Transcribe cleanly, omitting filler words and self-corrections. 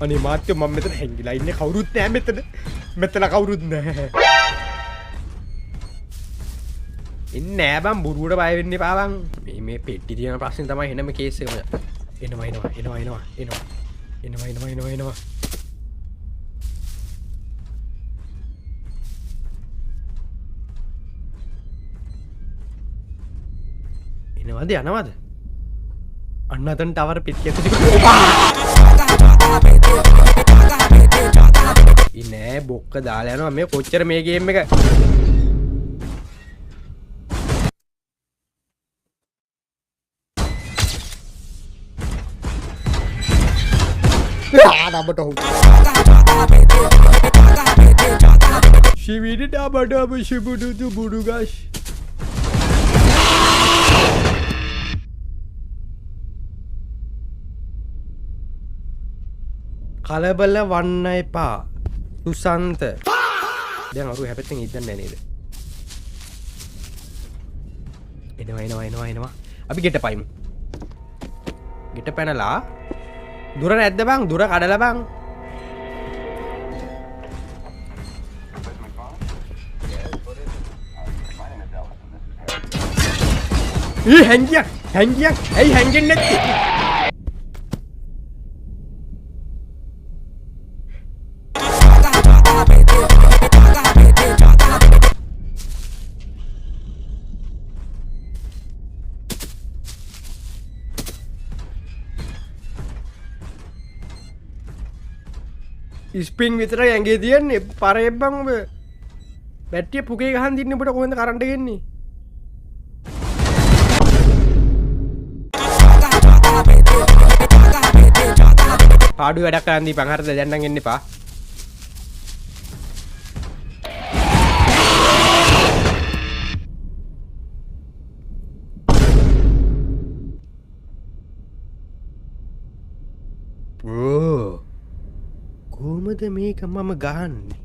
අනේ මාත්‍යෝ මම මෙතන හැංගිලා ඉන්නේ කවුරුත් නැහැ මෙතන කවුරුත් නැහැ ඉන්නේ නෑ බං බුරුවට බය වෙන්න එපා බං මේ පෙට්ටි තියෙන ප්‍රශ්නේ තමයි එනම කේස් එක එනවා එනවාද යනවාද අන්න අතන ටවර් පෙට්ටියක් ඉන්නේ බොක්ක දාලා යනවා මේ කොච්චර මේ ගේම් එක නබට හු ශිවිට ඩබඩබ ශිබුඩුදු බුඩුගශ් කලබල වන්න එපා සුසන්ත දැන් අරු හැපැත්තෙන් ඉදන්න නේද එනවා අපි ගෙට පයිමු ගෙට පැනලා දුර නැද්ද බං දුර කඩලා බං හැංගියක් ඇයි හැංගෙන්නේ නැත්තේ ස්පින් විතරයි ඇඟේ තියන්නේ පරෙබ්බන් ඔබ බැට්ටිය පුකේ ගහන් දින්න ඔබට කොහෙන්ද කරන්ට් ගෙන්නේ පාඩු වැඩක් කරන් දීපන් හරිද දැන් නම් එන්න එපා කොහොමද මේක මම ගහන්නේ